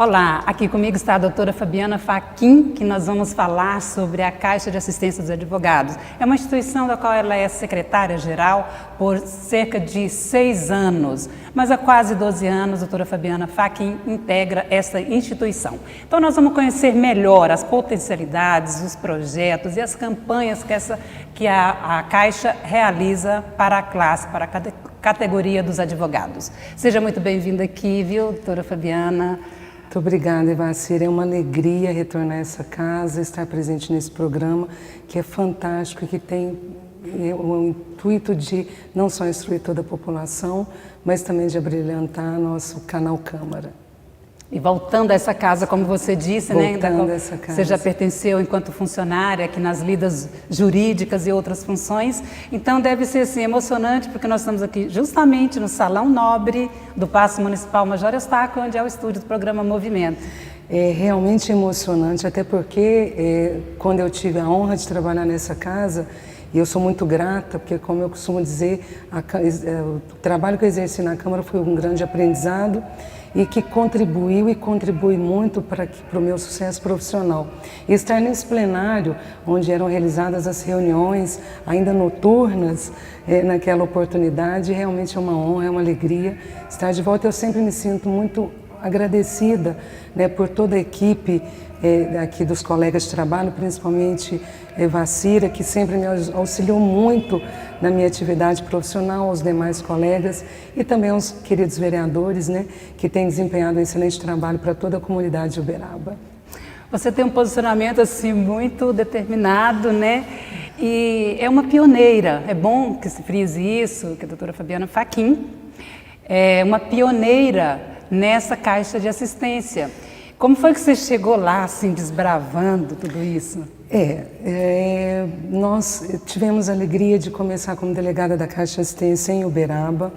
Olá, aqui comigo está a doutora Fabiana Fachin, que nós vamos falar sobre a Caixa de Assistência dos Advogados. É uma instituição da qual ela é secretária-geral por cerca de 6 anos, mas há quase 12 anos a doutora Fabiana Fachin integra essa instituição. Então nós vamos conhecer melhor as potencialidades, os projetos e as campanhas que a Caixa realiza para a classe, para a categoria dos advogados. Seja muito bem-vinda aqui, viu, doutora Fabiana? Muito obrigada, Ivacira. É uma alegria retornar a essa casa, estar presente nesse programa, que é fantástico e que tem o intuito de não só instruir toda a população, mas também de abrilhantar nosso canal Câmara. E voltando a essa casa, como você disse, voltando a essa casa. Você já pertenceu enquanto funcionária aqui nas lidas jurídicas e outras funções, então deve ser assim, emocionante, porque nós estamos aqui justamente no Salão Nobre do Paço Municipal Major Eustáquio, onde é o estúdio do programa Movimento. É realmente emocionante, até porque quando eu tive a honra de trabalhar nessa casa, e eu sou muito grata, porque, como eu costumo dizer, o trabalho que eu exerci na Câmara foi um grande aprendizado e que contribuiu e contribui muito para o meu sucesso profissional. E estar nesse plenário, onde eram realizadas as reuniões, ainda noturnas, naquela oportunidade, realmente é uma honra, é uma alegria estar de volta. Eu sempre me sinto muito agradecida, né, por toda a equipe aqui dos colegas de trabalho, principalmente Vacira, que sempre me auxiliou muito na minha atividade profissional, aos demais colegas e também aos queridos vereadores, né, que têm desempenhado um excelente trabalho para toda a comunidade de Uberaba. Você tem um posicionamento assim muito determinado, né? E é uma pioneira. É bom que se frise isso, que a doutora Fabiana Fachin é uma pioneira nessa Caixa de Assistência. Como foi que você chegou lá, assim, desbravando tudo isso? Nós tivemos a alegria de começar como delegada da Caixa de Assistência em Uberaba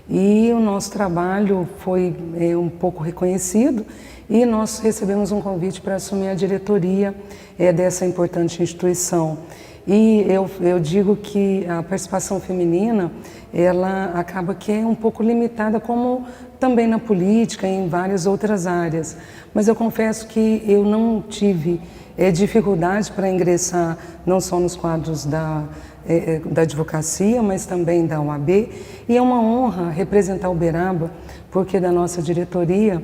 e o nosso trabalho foi um pouco reconhecido e nós recebemos um convite para assumir a diretoria dessa importante instituição. E eu digo que a participação feminina, ela acaba que é um pouco limitada, como também na política e em várias outras áreas. Mas eu confesso que eu não tive dificuldade para ingressar não só nos quadros da advocacia, mas também da OAB. E é uma honra representar Uberaba, porque da nossa diretoria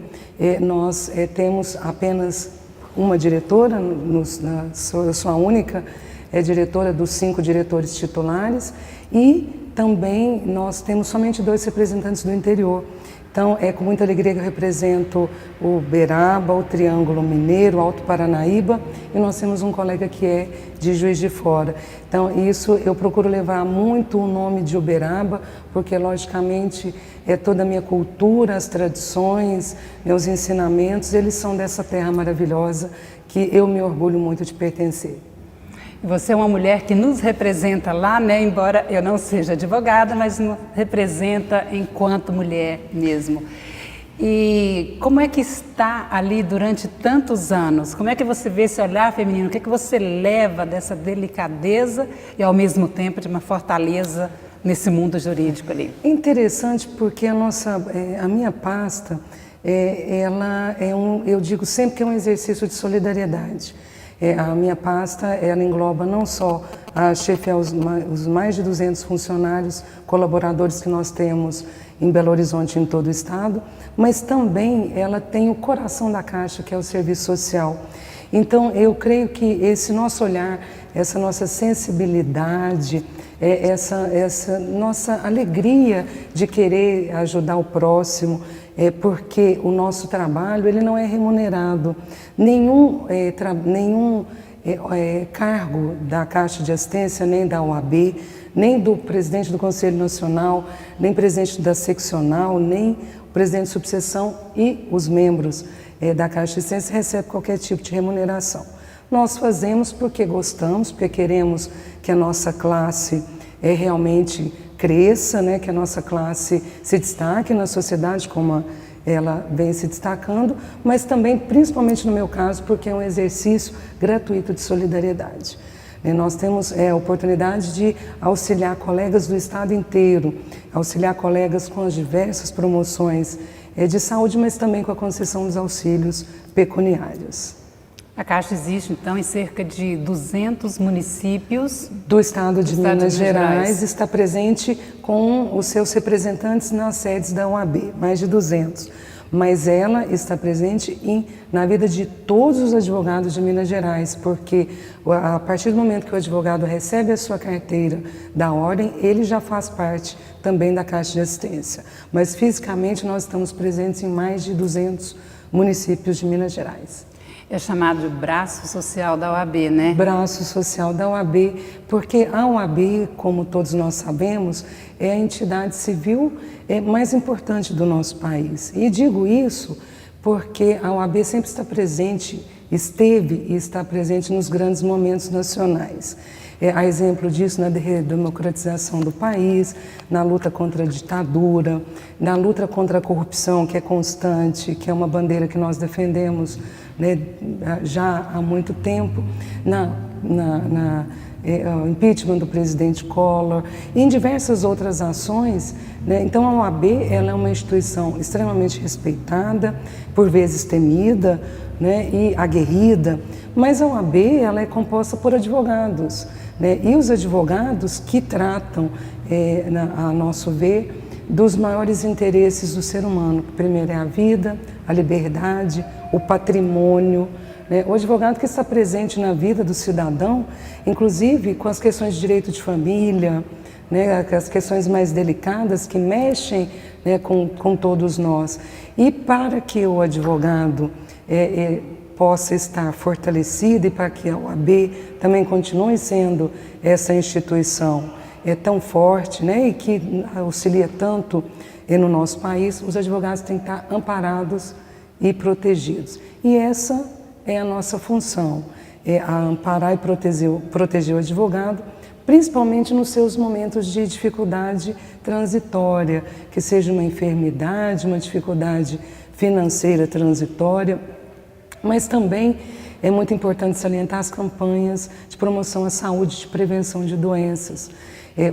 nós temos apenas uma diretora, eu sou a única diretora dos 5 diretores titulares e também nós temos somente 2 representantes do interior. Então é com muita alegria que eu represento o Uberaba, o Triângulo Mineiro, o Alto Paranaíba e nós temos um colega que é de Juiz de Fora. Então isso eu procuro levar muito o nome de Uberaba, porque logicamente toda a minha cultura, as tradições, meus ensinamentos, eles são dessa terra maravilhosa que eu me orgulho muito de pertencer. Você é uma mulher que nos representa lá, né? Embora eu não seja advogada, mas nos representa enquanto mulher mesmo. E como é que está ali durante tantos anos? Como é que você vê esse olhar feminino? O que é que você leva dessa delicadeza e ao mesmo tempo de uma fortaleza nesse mundo jurídico ali? Interessante, porque a minha pasta, ela eu digo sempre que é um exercício de solidariedade. A minha pasta, ela engloba não só a chefiar os mais de 200 funcionários, colaboradores que nós temos em Belo Horizonte e em todo o estado, mas também ela tem o coração da Caixa, que é o serviço social. Então, eu creio que esse nosso olhar, essa nossa sensibilidade, essa nossa alegria de querer ajudar o próximo, porque o nosso trabalho ele não é remunerado. Nenhum cargo da Caixa de Assistência, nem da OAB, nem do presidente do Conselho Nacional, nem presidente da seccional, nem o presidente de subseção e os membros da Caixa de Assistência recebem qualquer tipo de remuneração. Nós fazemos porque gostamos, porque queremos que a nossa classe realmente cresça, né, que a nossa classe se destaque na sociedade como ela vem se destacando, mas também, principalmente no meu caso, porque é um exercício gratuito de solidariedade. Nós temos a oportunidade de auxiliar colegas do estado inteiro, auxiliar colegas com as diversas promoções de saúde, mas também com a concessão dos auxílios pecuniários. A Caixa existe, então, em cerca de 200 municípios do estado de Minas Gerais, está presente com os seus representantes nas sedes da OAB, mais de 200. Mas ela está presente na vida de todos os advogados de Minas Gerais, porque a partir do momento que o advogado recebe a sua carteira da ordem, ele já faz parte também da Caixa de Assistência. Mas fisicamente nós estamos presentes em mais de 200 municípios de Minas Gerais. É chamado de braço social da OAB, né? Braço social da OAB, porque a OAB, como todos nós sabemos, é a entidade civil mais importante do nosso país. E digo isso porque a OAB sempre está presente, esteve e está presente nos grandes momentos nacionais. Há exemplo disso na redemocratização do país, na luta contra a ditadura, na luta contra a corrupção, que é constante, que é uma bandeira que nós defendemos, né, já há muito tempo, o impeachment do presidente Collor e em diversas outras ações, né? Então a OAB ela é uma instituição extremamente respeitada, por vezes temida, né, e aguerrida, mas a OAB ela é composta por advogados, né, e os advogados que tratam, a nosso ver, dos maiores interesses do ser humano, que primeiro é a vida, a liberdade, o patrimônio, né? O advogado que está presente na vida do cidadão, inclusive com as questões de direito de família, né? As questões mais delicadas que mexem, né, com todos nós. E para que o advogado possa estar fortalecido e para que a OAB também continue sendo essa instituição tão forte, né, e que auxilia tanto no nosso país, os advogados têm que estar amparados e protegidos. E essa é a nossa função, a amparar e proteger o advogado, principalmente nos seus momentos de dificuldade transitória, que seja uma enfermidade, uma dificuldade financeira transitória, mas também é muito importante salientar as campanhas de promoção à saúde, de prevenção de doenças.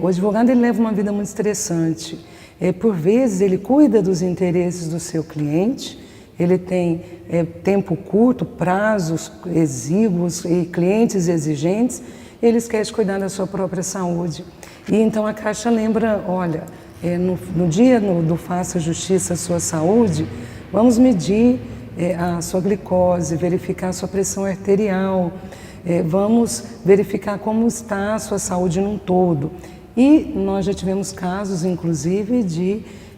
O advogado ele leva uma vida muito estressante. Por vezes ele cuida dos interesses do seu cliente, ele tem tempo curto, prazos exíguos e clientes exigentes, ele esquece de cuidar da sua própria saúde. E então a Caixa lembra, olha, no dia do Faça Justiça à Sua Saúde, vamos medir a sua glicose, verificar a sua pressão arterial, vamos verificar como está a sua saúde num todo. E nós já tivemos casos, inclusive,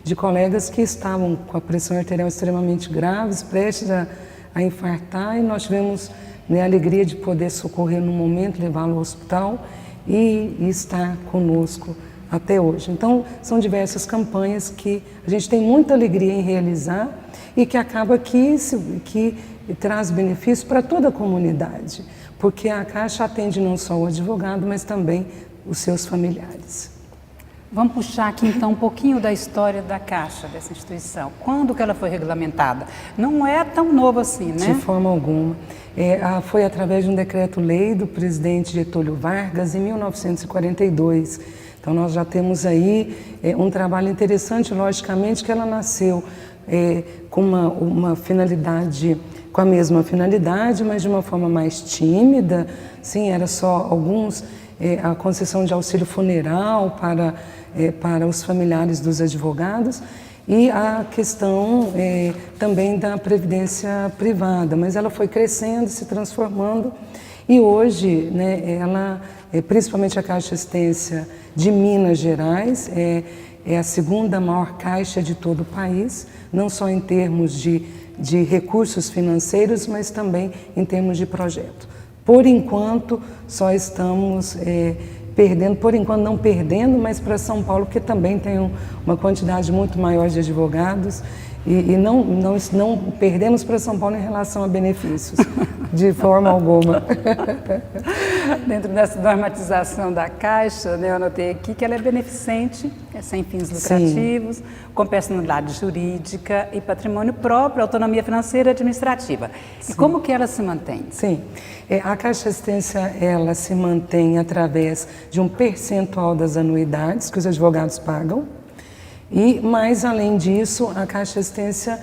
de colegas que estavam com a pressão arterial extremamente graves, prestes a infartar, e nós tivemos, né, a alegria de poder socorrer no momento, levá-lo ao hospital e estar conosco até hoje. Então, são diversas campanhas que a gente tem muita alegria em realizar e que acaba que traz benefício para toda a comunidade, porque a Caixa atende não só o advogado, mas também os seus familiares. Vamos puxar aqui então um pouquinho da história da Caixa, dessa instituição. Quando que ela foi regulamentada? Não é tão novo assim, né? De forma alguma. Foi através de um decreto-lei do presidente Getúlio Vargas em 1942. Então nós já temos aí um trabalho interessante, logicamente que ela nasceu com uma finalidade, com a mesma finalidade, mas de uma forma mais tímida. Sim, era só a concessão de auxílio funeral para os familiares dos advogados e a questão também da previdência privada, mas ela foi crescendo, se transformando e hoje, né, ela, principalmente a Caixa de Assistência de Minas Gerais, é a segunda maior caixa de todo o país, não só em termos de recursos financeiros, mas também em termos de projeto. Por enquanto, só estamos perdendo, por enquanto não perdendo, mas para São Paulo, que também tem uma quantidade muito maior de advogados, e não perdemos para São Paulo em relação a benefícios, de forma alguma. Dentro dessa normatização da Caixa, né, eu anotei aqui que ela é beneficente, sem fins lucrativos, sim, com personalidade jurídica e patrimônio próprio, autonomia financeira e administrativa. Sim. E como que ela se mantém? Sim, a Caixa de Assistência ela se mantém através de um percentual das anuidades que os advogados pagam. E, mais além disso, a Caixa de Assistência,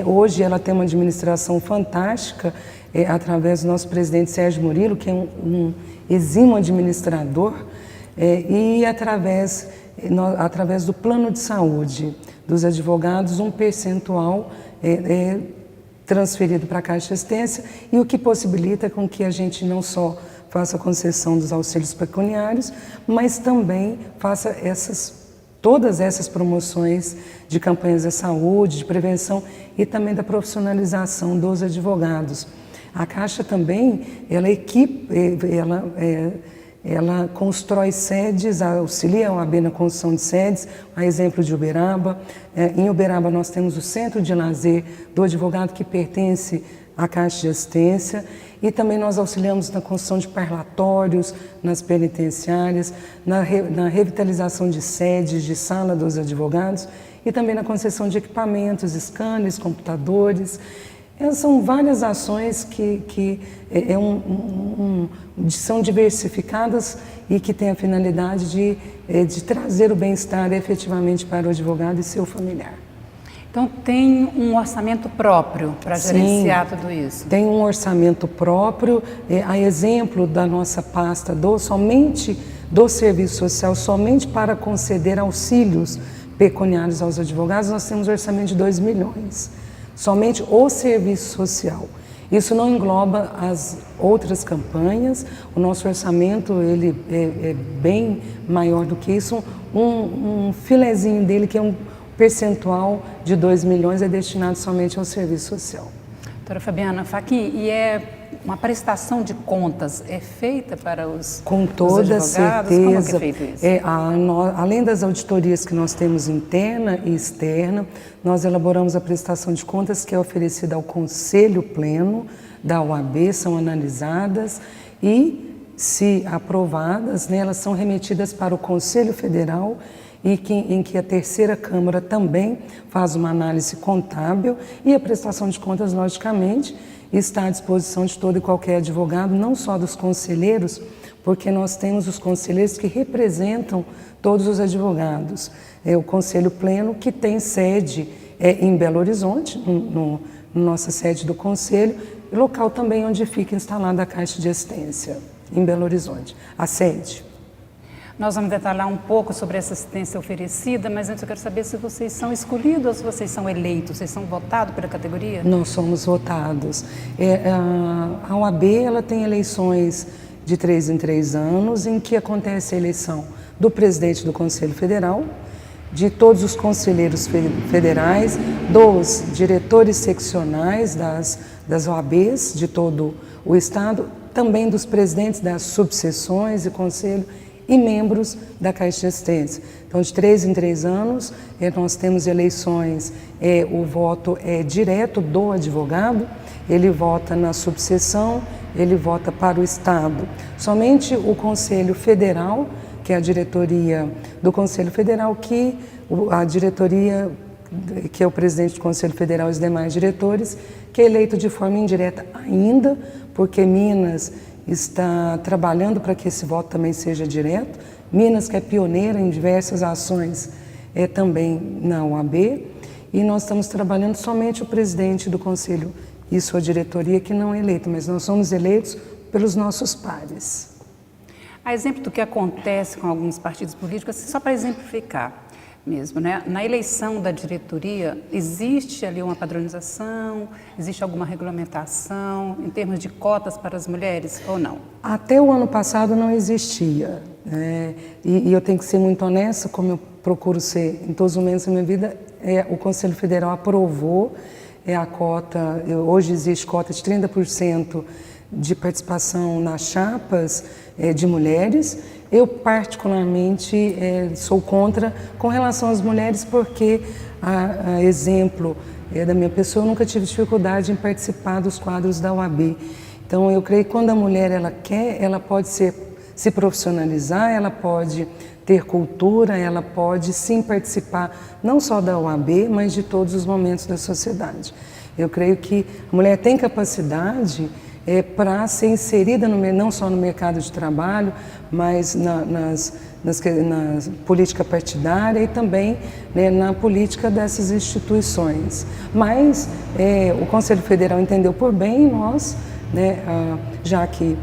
hoje ela tem uma administração fantástica, através do nosso presidente Sérgio Murilo, que é um exímio administrador, e através do plano de saúde dos advogados, um percentual transferido para a Caixa de Assistência, e o que possibilita com que a gente não só faça a concessão dos auxílios pecuniários, mas também faça todas essas promoções de campanhas de saúde, de prevenção e também da profissionalização dos advogados. A Caixa também, ela constrói sedes, auxilia a OAB na construção de sedes, a exemplo de Uberaba. Em Uberaba nós temos o Centro de Lazer do Advogado, que pertence à Caixa de Assistência, e também nós auxiliamos na construção de parlatórios nas penitenciárias, na revitalização de sedes, de sala dos advogados, e também na concessão de equipamentos, scanners, computadores. São várias ações que são diversificadas e que têm a finalidade de trazer o bem-estar efetivamente para o advogado e seu familiar. Então, tem um orçamento próprio para gerenciar tudo isso? Tem um orçamento próprio, a exemplo da nossa pasta somente do Serviço Social, somente para conceder auxílios pecuniários aos advogados, nós temos um orçamento de 2 milhões. Somente o Serviço Social. Isso não engloba as outras campanhas, o nosso orçamento ele é bem maior do que isso, um filezinho dele, que é um percentual de 2 milhões, é destinado somente ao Serviço Social. Doutora Fabiana Fachin, e uma prestação de contas é feita para os advogados? Com toda certeza. Como é que é feito isso? Além das auditorias que nós temos interna e externa, nós elaboramos a prestação de contas que é oferecida ao Conselho Pleno da OAB, são analisadas e, se aprovadas, elas são remetidas para o Conselho Federal, em que a terceira Câmara também faz uma análise contábil, e a prestação de contas, logicamente, está à disposição de todo e qualquer advogado, não só dos conselheiros, porque nós temos os conselheiros que representam todos os advogados. É o Conselho Pleno, que tem sede em Belo Horizonte, nossa sede do Conselho, local também onde fica instalada a Caixa de Assistência, em Belo Horizonte, a sede. Nós vamos detalhar um pouco sobre essa assistência oferecida, mas antes eu quero saber se vocês são escolhidos ou se vocês são eleitos, vocês são votados pela categoria? Nós somos votados. A OAB ela tem eleições de 3 em 3 anos, em que acontece a eleição do presidente do Conselho Federal, de todos os conselheiros federais, dos diretores seccionais das OABs de todo o Estado, também dos presidentes das subseções e conselho, e membros da Caixa de Assistência. Então, de 3 em 3 anos, nós temos eleições, o voto é direto do advogado, ele vota na subseção, ele vota para o Estado. Somente o Conselho Federal, que é a diretoria do Conselho Federal, a diretoria, que é o presidente do Conselho Federal e os demais diretores, que é eleito de forma indireta ainda, porque Minas está trabalhando para que esse voto também seja direto. Minas, que é pioneira em diversas ações, também na OAB, e nós estamos trabalhando somente o presidente do Conselho e sua diretoria, que não é eleito, mas nós somos eleitos pelos nossos pares. A exemplo do que acontece com alguns partidos políticos, só para exemplificar mesmo, né? Na eleição da diretoria, existe ali uma padronização, existe alguma regulamentação em termos de cotas para as mulheres ou não? Até o ano passado não existia, né? E eu tenho que ser muito honesta, como eu procuro ser em todos os momentos da minha vida, o Conselho Federal aprovou a cota, hoje existe cota de 30% de participação nas chapas de mulheres. Eu, particularmente, sou contra com relação às mulheres, porque, a exemplo da minha pessoa, eu nunca tive dificuldade em participar dos quadros da OAB. Então, eu creio que quando a mulher ela quer, ela pode se profissionalizar, ela pode ter cultura, ela pode sim participar não só da OAB, mas de todos os momentos da sociedade. Eu creio que a mulher tem capacidade para ser inserida não só no mercado de trabalho, mas na política partidária e também, né, na política dessas instituições. Mas o Conselho Federal entendeu por bem, nós, né, já que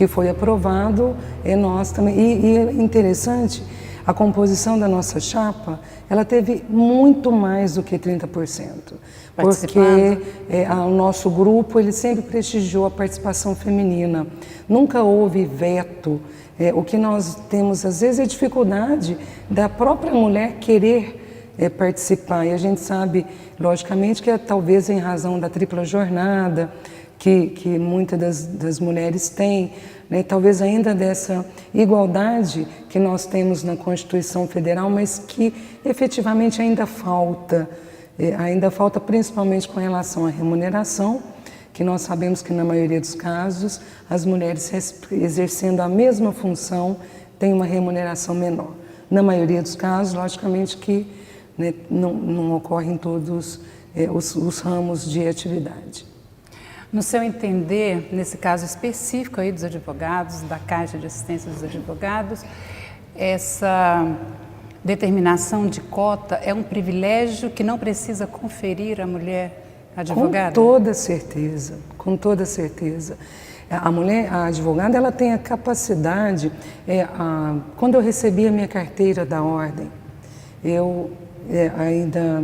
foi aprovado, nós também. E é interessante, a composição da nossa chapa, ela teve muito mais do que 30%, porque o nosso grupo ele sempre prestigiou a participação feminina, nunca houve veto. O que nós temos às vezes é dificuldade da própria mulher querer participar, e a gente sabe, logicamente, que talvez em razão da tripla jornada, que muitas das mulheres têm, né, talvez ainda dessa igualdade que nós temos na Constituição Federal, mas que efetivamente ainda falta principalmente com relação à remuneração, que nós sabemos que na maioria dos casos as mulheres exercendo a mesma função têm uma remuneração menor. Na maioria dos casos, logicamente que, né, não ocorre em todos os ramos de atividade. No seu entender, nesse caso específico aí dos advogados, da Caixa de Assistência dos Advogados, essa determinação de cota é um privilégio que não precisa conferir à mulher advogada? Com toda certeza, com toda certeza. A advogada, ela tem a capacidade, quando eu recebi a minha carteira da ordem,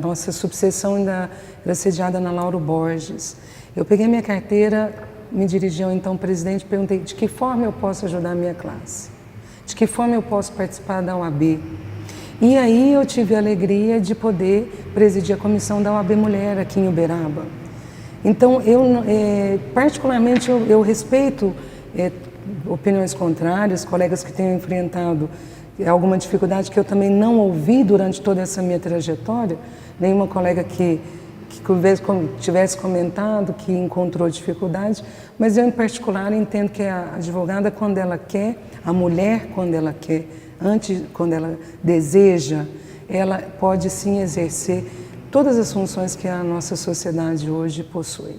nossa subseção ainda era sediada na Lauro Borges. Eu peguei minha carteira, me dirigi ao então presidente e perguntei de que forma eu posso ajudar a minha classe, de que forma eu posso participar da OAB. E aí eu tive a alegria de poder presidir a comissão da OAB Mulher aqui em Uberaba. Então, particularmente, eu respeito opiniões contrárias, colegas que tenham enfrentado alguma dificuldade que eu também não ouvi durante toda essa minha trajetória, nenhuma colega que tivesse comentado que encontrou dificuldade, mas eu em particular entendo que a advogada, quando ela quer, a mulher quando ela quer, quando ela deseja, ela pode sim exercer todas as funções que a nossa sociedade hoje possui.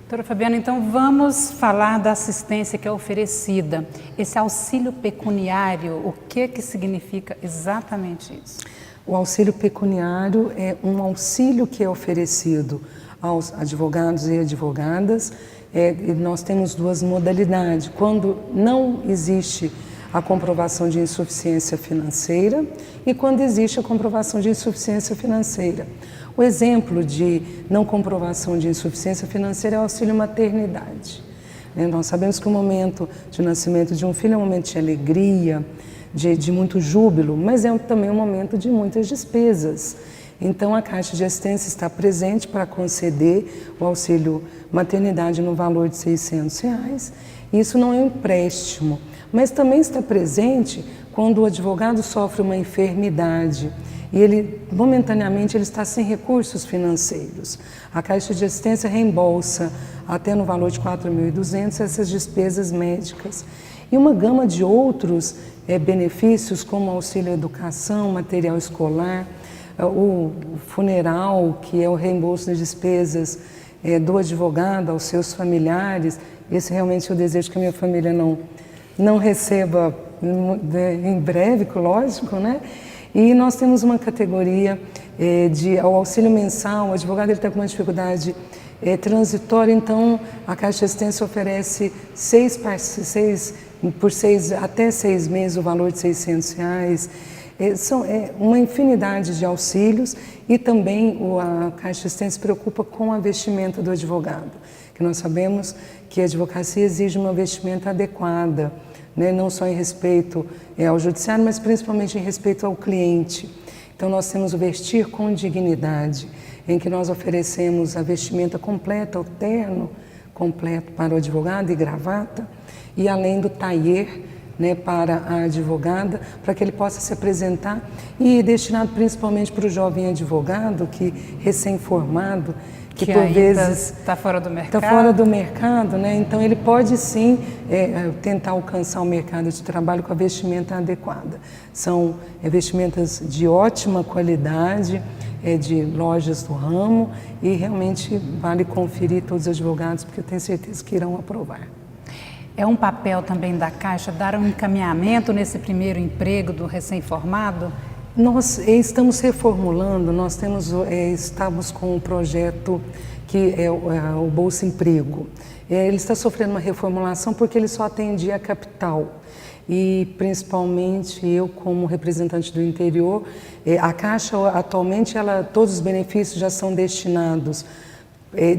Doutora Fabiana, então vamos falar da assistência que é oferecida. Esse auxílio pecuniário, o que significa exatamente isso? O auxílio pecuniário é um auxílio que é oferecido aos advogados e advogadas. Nós temos duas modalidades. Quando não existe a comprovação de insuficiência financeira e quando existe a comprovação de insuficiência financeira. O exemplo de não comprovação de insuficiência financeira é o auxílio maternidade. Nós sabemos que o momento de nascimento de um filho é um momento de alegria, de muito júbilo, mas é também um momento de muitas despesas. Então, a Caixa de Assistência está presente para conceder o auxílio maternidade no valor de R$600. Isso não é um empréstimo, mas também está presente quando o advogado sofre uma enfermidade e ele, momentaneamente, ele está sem recursos financeiros. A Caixa de Assistência reembolsa até no valor de R$4.200 essas despesas médicas. E uma gama de outros benefícios, como auxílio à educação, material escolar, o funeral, que é o reembolso das despesas do advogado aos seus familiares. Esse realmente eu desejo que a minha família não receba em breve, lógico, né? E nós temos uma categoria ao auxílio mensal. O advogado está com uma dificuldade transitória, então a Caixa de Assistência oferece até 6 meses o valor de R$600. São uma infinidade de auxílios e também a Caixa de Assistência se preocupa com a vestimenta do advogado, que nós sabemos que a advocacia exige uma vestimenta adequada, né? Não só em respeito ao judiciário, mas principalmente em respeito ao cliente. Então nós temos o Vestir com Dignidade, em que nós oferecemos a vestimenta completa, o terno completo para o advogado e gravata, e além do tailleur, né, para a advogada, para que ele possa se apresentar, e destinado principalmente para o jovem advogado que recém-formado, que por vezes está fora do mercado. Está fora do mercado, né? Então ele pode sim tentar alcançar o mercado de trabalho com a vestimenta adequada. São vestimentas de ótima qualidade, de lojas do ramo e realmente vale conferir todos os advogados, porque eu tenho certeza que irão aprovar. É um papel também da Caixa dar um encaminhamento nesse primeiro emprego do recém-formado? Nós estamos reformulando, nós estamos com um projeto que é o Bolsa Emprego. Ele está sofrendo uma reformulação porque ele só atendia a capital. E principalmente eu, como representante do interior, a Caixa atualmente, todos os benefícios já são destinados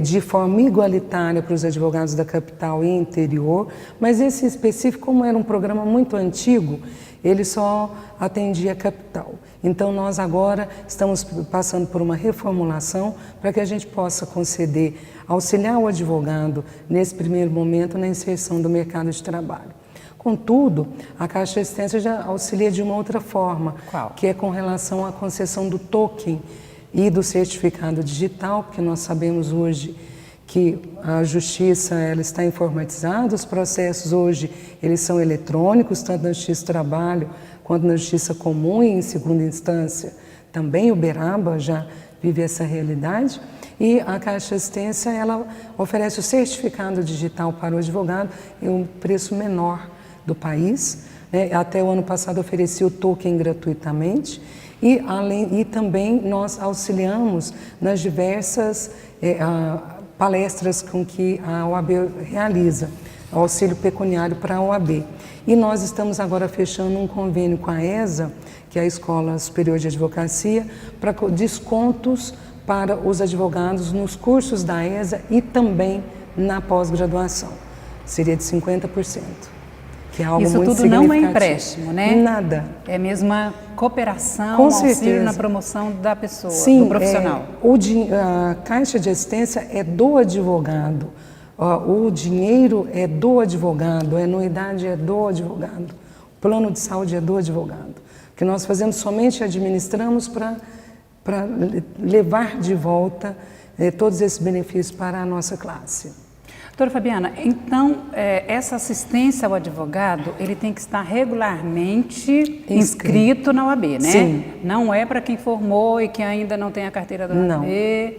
de forma igualitária para os advogados da capital e interior, mas esse específico, como era um programa muito antigo, ele só atendia a capital. Então nós agora estamos passando por uma reformulação para que a gente possa conceder, auxiliar o advogado nesse primeiro momento na inserção do mercado de trabalho. Contudo, a Caixa de Assistência já auxilia de uma outra forma, Qual? Que é com relação à concessão do token e do certificado digital, porque nós sabemos hoje que a Justiça ela está informatizada, os processos hoje eles são eletrônicos, tanto na Justiça do Trabalho quanto na Justiça Comum e em segunda instância. Também o Uberaba já vive essa realidade e a Caixa de Assistência ela oferece o certificado digital para o advogado em um preço menor do país. Até o ano passado oferecia o token gratuitamente. E também nós auxiliamos nas diversas palestras com que a OAB realiza, o auxílio pecuniário para a OAB. E nós estamos agora fechando um convênio com a ESA, que é a Escola Superior de Advocacia, para descontos para os advogados nos cursos da ESA e também na pós-graduação. Seria de 50%. Que é algo Isso muito tudo não é empréstimo, né? Nada. É mesmo uma cooperação, Com auxílio certeza. na promoção da pessoa, Sim, do profissional. A Caixa de Assistência é do advogado, o dinheiro é do advogado, a anuidade é do advogado, o plano de saúde é do advogado. O que nós fazemos somente administramos para levar de volta todos esses benefícios para a nossa classe. Doutora Fabiana, então essa assistência ao advogado, ele tem que estar regularmente inscrito na OAB, né? Sim. Não é para quem formou e que ainda não tem a carteira da OAB?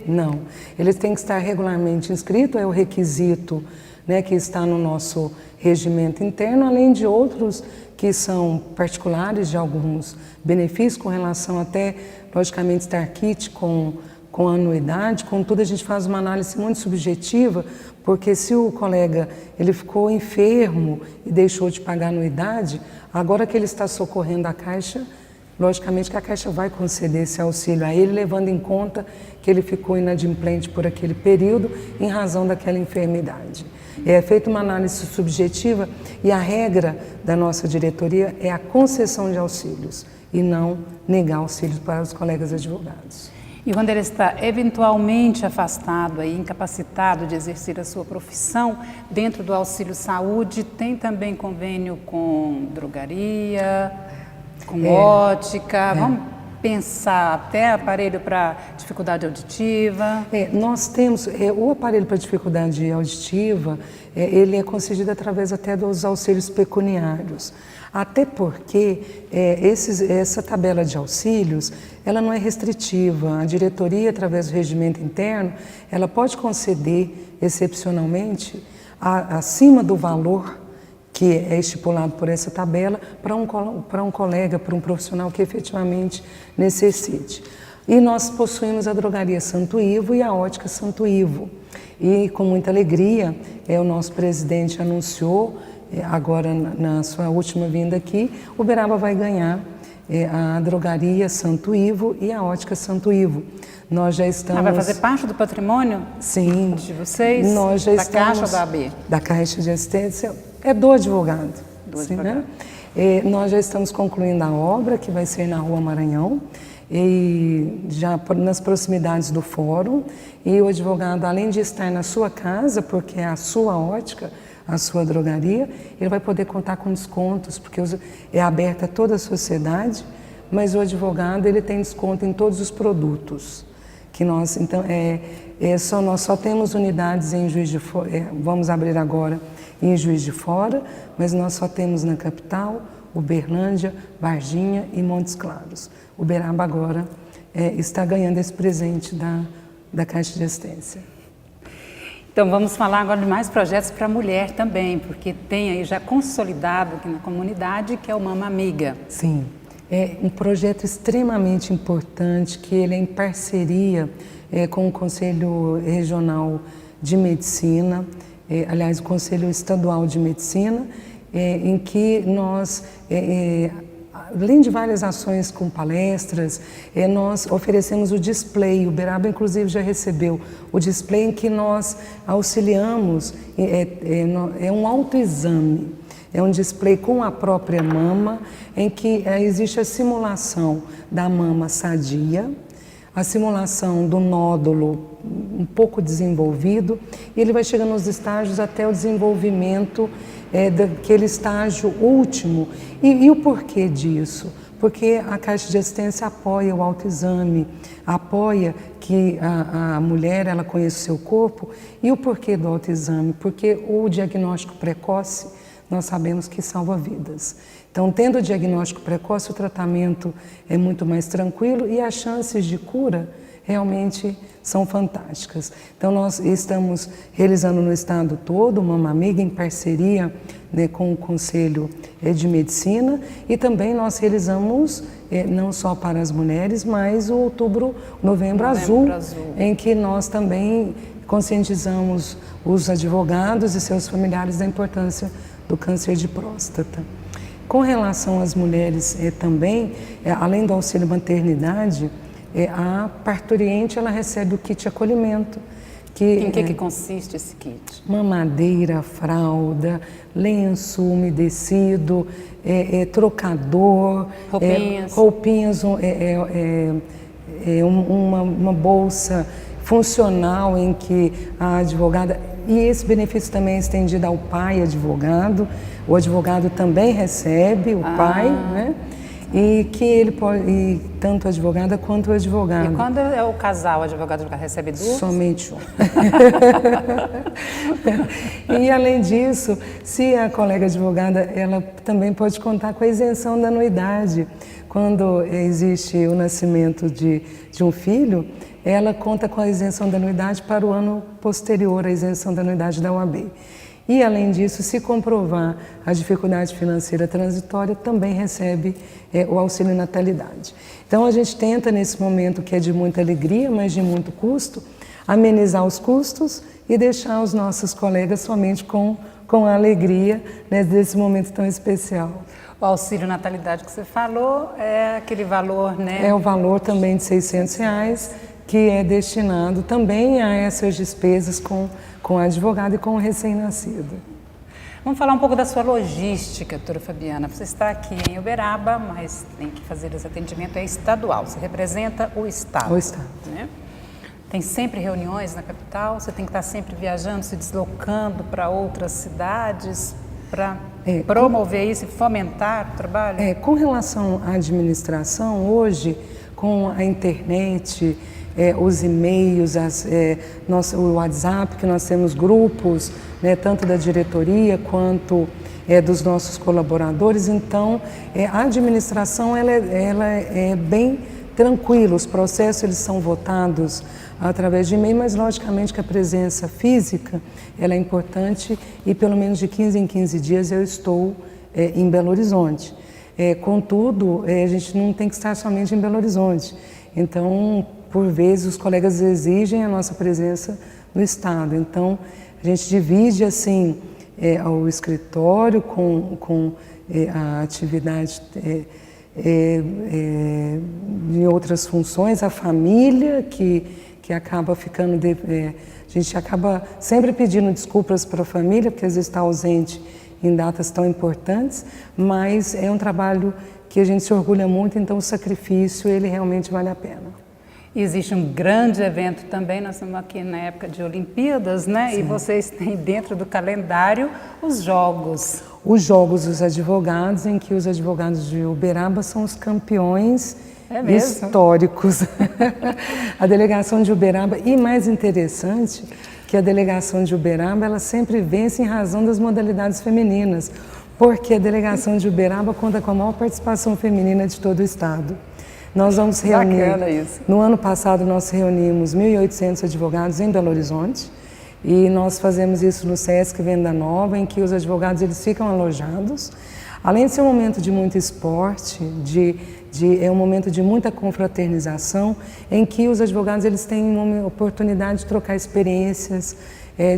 Não. Eles têm que estar regularmente inscrito, é o requisito, né, que está no nosso regimento interno, além de outros que são particulares de alguns benefícios com relação até, logicamente, estar kit com anuidade. Contudo, a gente faz uma análise muito subjetiva, porque se o colega ele ficou enfermo e deixou de pagar anuidade, agora que ele está socorrendo a Caixa, logicamente que a Caixa vai conceder esse auxílio a ele, levando em conta que ele ficou inadimplente por aquele período em razão daquela enfermidade. É feita uma análise subjetiva e a regra da nossa diretoria é a concessão de auxílios e não negar auxílios para os colegas advogados. E quando ele está eventualmente afastado, aí, incapacitado de exercer a sua profissão, dentro do auxílio saúde, tem também convênio com drogaria, com ótica, vamos pensar até aparelho para dificuldade auditiva? Nós temos, o aparelho para dificuldade auditiva, ele é concedido através até dos auxílios pecuniários. Até porque essa tabela de auxílios, ela não é restritiva. A diretoria, através do regimento interno, ela pode conceder, excepcionalmente, acima do valor que é estipulado por essa tabela, para um colega, para um profissional que efetivamente necessite. E nós possuímos a drogaria Santo Ivo e a ótica Santo Ivo. E com muita alegria, o nosso presidente anunciou, agora na sua última vinda aqui, o Uberaba vai ganhar a drogaria Santo Ivo e a ótica Santo Ivo. Nós já estamos... vai fazer parte do patrimônio? Sim. De vocês? Nós já da estamos... Caixa ou da AB? Da Caixa de Assistência, é do advogado. Do sim, advogado. Né? Nós já estamos concluindo a obra, que vai ser na Rua Maranhão, e já nas proximidades do fórum, e o advogado, além de estar na sua casa, porque é a sua ótica, a sua drogaria, ele vai poder contar com descontos, porque é aberta a toda a sociedade, mas o advogado ele tem desconto em todos os produtos. Que nós, então, nós só temos unidades em Juiz de Fora, vamos abrir agora em Juiz de Fora, mas nós só temos na capital, Uberlândia, Varginha e Montes Claros. Uberaba agora está ganhando esse presente da Caixa de Assistência. Então vamos falar agora de mais projetos para a mulher também, porque tem aí já consolidado aqui na comunidade, que é o Mama Amiga. Sim, é um projeto extremamente importante, que ele é em parceria com o Conselho Regional de Medicina, aliás, o Conselho Estadual de Medicina, em que nós, além de várias ações com palestras, nós oferecemos o display. O Uberaba, inclusive, já recebeu o display em que nós auxiliamos, é um autoexame, é um display com a própria mama, em que existe a simulação da mama sadia, a simulação do nódulo um pouco desenvolvido, e ele vai chegando nos estágios até o desenvolvimento daquele estágio último. E o porquê disso? Porque a Caixa de Assistência apoia o autoexame, apoia que a mulher ela conheça o seu corpo. E o porquê do autoexame? Porque o diagnóstico precoce, nós sabemos que salva vidas. Então, tendo o diagnóstico precoce, o tratamento é muito mais tranquilo e as chances de cura realmente são fantásticas. Então, nós estamos realizando no estado todo uma Mama Amiga em parceria, né, com o Conselho de Medicina, e também nós realizamos não só para as mulheres, mas o Novembro Azul, em que nós também conscientizamos os advogados e seus familiares da importância do câncer de próstata. Com relação às mulheres também, além do auxílio maternidade, a parturiente ela recebe o kit acolhimento. Em que consiste esse kit? Mamadeira, fralda, lenço umedecido, trocador, roupinhas, uma bolsa funcional em que a advogada... E esse benefício também é estendido ao pai advogado. O advogado também recebe, o pai, né? E que ele pode, e tanto a advogada quanto o advogado. E quando é o casal, o advogado recebe duas? Somente um. E além disso, se a colega advogada, ela também pode contar com a isenção da anuidade. Quando existe o nascimento de um filho, ela conta com a isenção da anuidade para o ano posterior à isenção da anuidade da OAB. E, além disso, se comprovar a dificuldade financeira transitória, também recebe o auxílio natalidade. Então, a gente tenta, nesse momento que é de muita alegria, mas de muito custo, amenizar os custos e deixar os nossos colegas somente com a alegria, né, desse momento tão especial. O auxílio natalidade que você falou é aquele valor, né? É o valor também de R$600, que é destinado também a essas despesas com a advogada e com o recém-nascido. Vamos falar um pouco da sua logística, doutora Fabiana. Você está aqui em Uberaba, mas tem que fazer esse atendimento estadual. Você representa o Estado. O Estado. Né? Tem sempre reuniões na capital? Você tem que estar sempre viajando, se deslocando para outras cidades para promover isso e fomentar o trabalho? Com relação à administração, hoje, com a internet, os e-mails, o WhatsApp, que nós temos grupos, né, tanto da diretoria quanto dos nossos colaboradores. Então, a administração ela é bem tranquila, os processos eles são votados através de e-mail, mas logicamente que a presença física ela é importante e pelo menos de 15 em 15 dias eu estou em Belo Horizonte. Contudo, a gente não tem que estar somente em Belo Horizonte. Então, por vezes, os colegas exigem a nossa presença no Estado. Então, a gente divide assim o escritório com a atividade de outras funções, a família que acaba ficando... a gente acaba sempre pedindo desculpas para a família, porque às vezes está ausente em datas tão importantes, mas é um trabalho que a gente se orgulha muito, então o sacrifício ele realmente vale a pena. Existe um grande evento também, nós estamos aqui na época de Olimpíadas, né? Sim. E vocês têm dentro do calendário os Jogos. Os Jogos dos Advogados, em que os advogados de Uberaba são os campeões históricos. A delegação de Uberaba, e mais interessante, que a delegação de Uberaba, ela sempre vence em razão das modalidades femininas, Porque a delegação de Uberaba conta com a maior participação feminina de todo o estado. Nós vamos reunir, Bacana isso. No ano passado nós reunimos 1.800 advogados em Belo Horizonte e nós fazemos isso no Sesc Venda Nova, em que os advogados eles ficam alojados. Além de ser um momento de muito esporte, é um momento de muita confraternização, em que os advogados eles têm uma oportunidade de trocar experiências,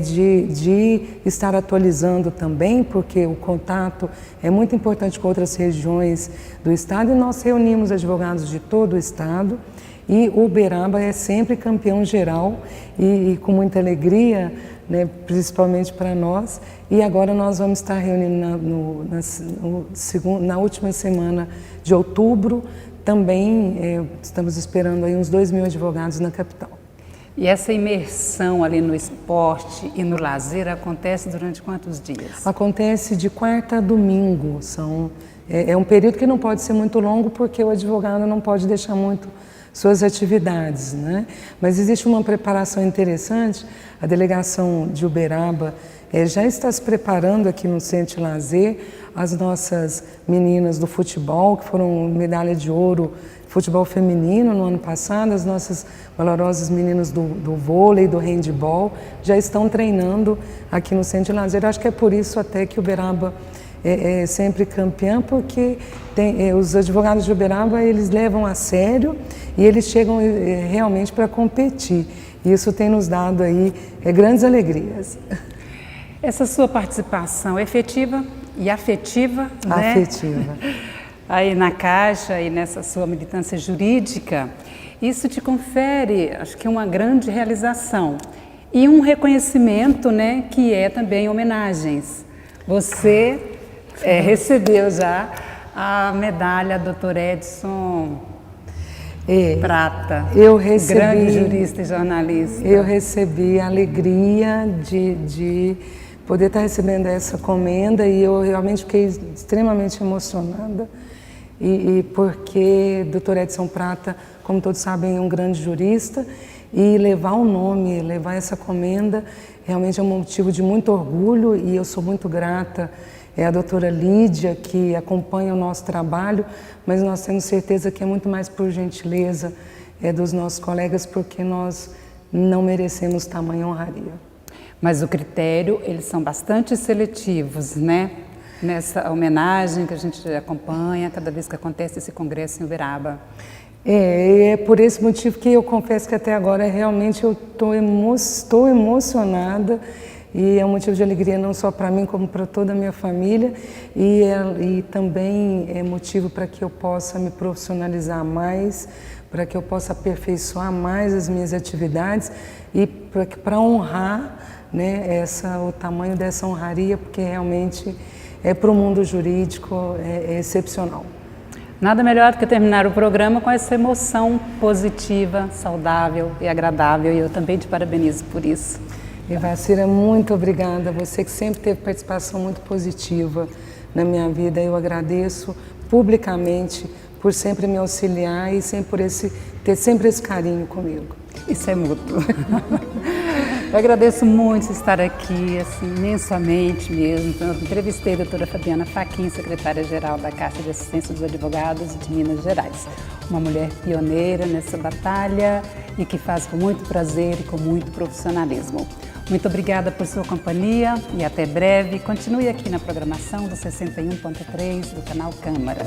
de estar atualizando também, porque o contato é muito importante com outras regiões do estado, e nós reunimos advogados de todo o estado, e Uberaba é sempre campeão geral, e com muita alegria, né, principalmente para nós. E agora nós vamos estar reunindo na última semana de outubro, também estamos esperando aí uns 2.000 advogados na capital. E essa imersão ali no esporte e no lazer acontece durante quantos dias? Acontece de quarta a domingo. É um período que não pode ser muito longo, porque o advogado não pode deixar muito suas atividades, né? Mas existe uma preparação interessante. A delegação de Uberaba já está se preparando aqui no Centro de Lazer. As nossas meninas do futebol, que foram medalha de ouro, futebol feminino no ano passado, as nossas valorosas meninas do vôlei, do handebol, já estão treinando aqui no Centro de Lazer. Acho que é por isso até que Uberaba é sempre campeã, porque os advogados de Uberaba eles levam a sério e eles chegam realmente para competir. E isso tem nos dado aí grandes alegrias. Essa sua participação efetiva e afetiva, né? Afetiva. Aí na Caixa e nessa sua militância jurídica, isso te confere, acho que uma grande realização e um reconhecimento, né, que é também homenagens. Você recebeu já a medalha Dr. Edson Prata, eu recebi, grande jurista e jornalista. Eu recebi a alegria de poder estar recebendo essa comenda e eu realmente fiquei extremamente emocionada. E porque Dr. Edson Prata, como todos sabem, é um grande jurista, e levar o nome, levar essa comenda, realmente é um motivo de muito orgulho, e eu sou muito grata à doutora Lídia, que acompanha o nosso trabalho, mas nós temos certeza que é muito mais por gentileza dos nossos colegas, porque nós não merecemos tamanha honraria. Mas o critério, eles são bastante seletivos, né? Nessa homenagem que a gente acompanha cada vez que acontece esse congresso em Uberaba. É por esse motivo que eu confesso que até agora realmente eu estou emocionada, e é um motivo de alegria não só para mim como para toda a minha família, e também é motivo para que eu possa me profissionalizar mais, para que eu possa aperfeiçoar mais as minhas atividades e para honrar, né, o tamanho dessa honraria, porque realmente para o mundo jurídico é excepcional. Nada melhor do que terminar o programa com essa emoção positiva, saudável e agradável, e eu também te parabenizo por isso. Evacira, muito obrigada. Você que sempre teve participação muito positiva na minha vida, eu agradeço publicamente por sempre me auxiliar e ter sempre esse carinho comigo. Isso é mútuo. Eu agradeço muito estar aqui, assim, imensamente mesmo. Então, eu entrevistei a doutora Fabiana Fachin, secretária-geral da Caixa de Assistência dos Advogados de Minas Gerais. Uma mulher pioneira nessa batalha e que faz com muito prazer e com muito profissionalismo. Muito obrigada por sua companhia e até breve. Continue aqui na programação do 61.3 do canal Câmara.